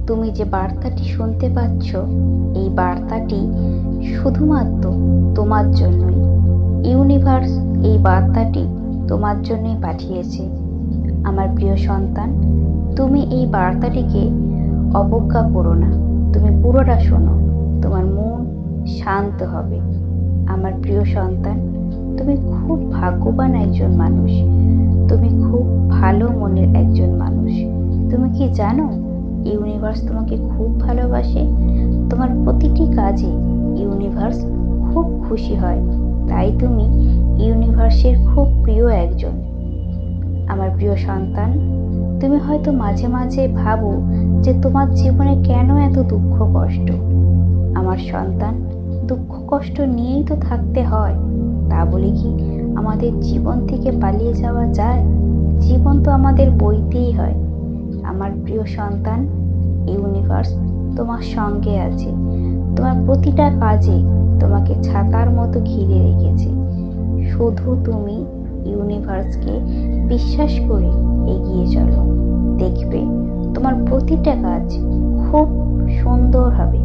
তুমি যে বার্তাটি শুনতে পাচ্ছ, এই বার্তাটি শুধুমাত্র তোমার জন্যই। ইউনিভার্স এই বার্তাটি তোমার জন্যই পাঠিয়েছে। আমার প্রিয় সন্তান, তুমি এই বার্তাটিকে অবজ্ঞা করো না, তুমি পুরোটা শোনো, তোমার মন শান্ত হবে। আমার প্রিয় সন্তান, তুমি খুব ভাগ্যবান একজন মানুষ, তুমি খুব ভালো মনের একজন মানুষ। তুমি কি জানো, ইউনিভার্স তোমাকে খুব ভালোবাসে। তোমার প্রতিটি কাজে ইউনিভার্স খুব খুশি হয়, তাই তুমি ইউনিভার্সের খুব প্রিয় একজন। আমার প্রিয় সন্তান, তুমি হয়তো মাঝে মাঝে ভাবো যে তোমার জীবনে কেন এত দুঃখ কষ্ট। আমার সন্তান, দুঃখ কষ্ট নিয়েই তো থাকতে হয়, তা বলে কি আমাদের জীবন থেকে পালিয়ে যাওয়া যায়? জীবন তো আমাদের বইতেই হয়। আমার প্রিয় সন্তান, ইউনিভার্স তোমার সঙ্গে আছে, তোমার প্রতিটা কাজে তোমাকে ছাতার মতো ঘিরে রেখেছে। শুধু তুমি ইউনিভার্সকে বিশ্বাস করে এগিয়ে চলো, দেখবে তোমার প্রতিটা কাজ খুব সুন্দর হবে।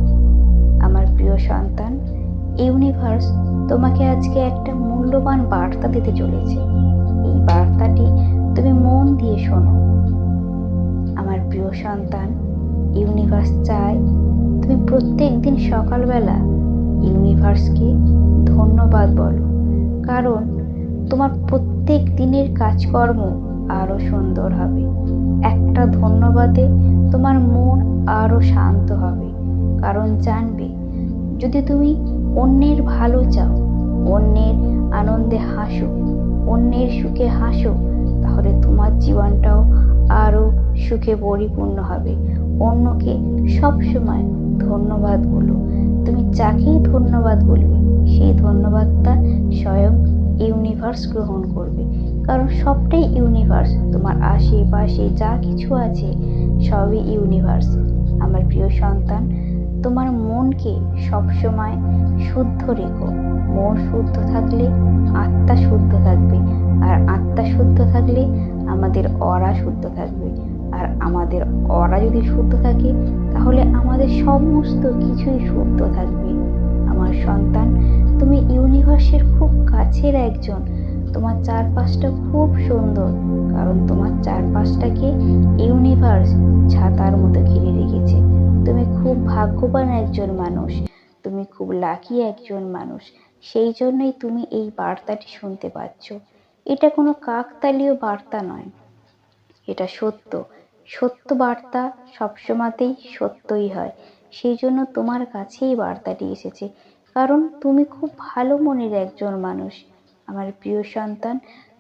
আমার প্রিয় সন্তান, ইউনিভার্স তোমাকে আজকে একটা মূল্যবান বার্তা দিতে চলেছে। এই বার্তাটি তুমি মন দিয়ে শোনো। আমার প্রিয় সন্তান, ইউনিভার্স চায় তুমি প্রত্যেক দিন সকালবেলা ইউনিভার্সকে ধন্যবাদ বলো, কারণ তোমার প্রত্যেক দিনের কাজকর্ম আরো সুন্দর হবে। একটা ধন্যবাদে তোমার মন আরো শান্ত হবে, কারণ জানবে যদি তুমি অন্যের ভালো চাও, অন্যের আনন্দে হাসো, অন্যের সুখে হাসো, তাহলে তোমার জীবনটাও আরো সুখে পরিপূর্ণ হবে। অন্যকে সবসময় ধন্যবাদ বলো। তুমি যাকেই ধন্যবাদ বলবে, সেই ধন্যবাদটা স্বয়ং ইউনিভার্স গ্রহণ করবে, কারণ সবটাই ইউনিভার্স। তোমার আশেপাশে যা কিছু আছে সবই ইউনিভার্স। আমার প্রিয় সন্তান, তোমার মনকে সবসময় শুদ্ধ রেখো। মন শুদ্ধ থাকলে আত্মা শুদ্ধ থাকবে, আর আত্মা শুদ্ধ থাকলে আমাদের অরা শুদ্ধ থাকবে, আর আমাদের অরা যদি শুদ্ধ থাকে তাহলে আমাদের সমস্ত কিছুই শুদ্ধ থাকবে। আমার সন্তান, তুমি ইউনিভার্সের খুব কাছের একজন। তোমার চারপাশটা খুব সুন্দর, কারণ তোমার চারপাশটাকে ইউনিভার্স ছাতার মতো ঘিরে রেখেছে। তুমি খুব ভাগ্যবান একজন মানুষ, তুমি খুব লাকি একজন মানুষ, সেই জন্যই তুমি এই বার্তাটি শুনতে পাচ্ছ। এটা কোনো কাকতালীয় বার্তা নয়, এটা সত্য। সত্য বার্তা সবসময়তেই সত্যই হয়, সেই জন্য তোমার কাছেই বার্তাটি এসেছে, কারণ তুমি খুব ভালো মনের একজন মানুষ। আমার প্রিয় সন্তান,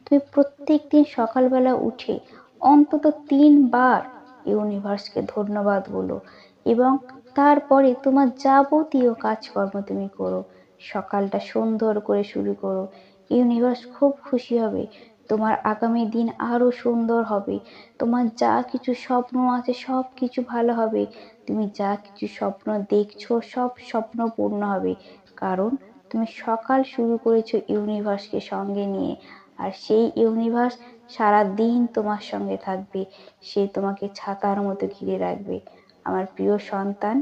তুমি প্রত্যেক দিন সকালবেলা উঠে অন্তত 3 বার ইউনিভার্সকে ধন্যবাদ বলো, এবং তারপরে তোমার যাবতীয় কাজকর্ম তুমি করো। সকালটা সুন্দর করে শুরু করো, ইউনিভার্স খুব খুশি হবে। তোমার আগামী দিন আরো সুন্দর হবে। তোমার যা কিছু স্বপ্ন আছে সব কিছু ভালো হবে। তুমি যা কিছু স্বপ্ন দেখছো সব স্বপ্ন পূর্ণ হবে, কারণ তুমি সকাল শুরু করেছো ইউনিভার্সকে সঙ্গে নিয়ে। আর সেই ইউনিভার্স সারা দিন তোমার সঙ্গে থাকবে, সে তোমাকে ছাতার মতো ঘিরে রাখবে। আমার প্রিয় সন্তান,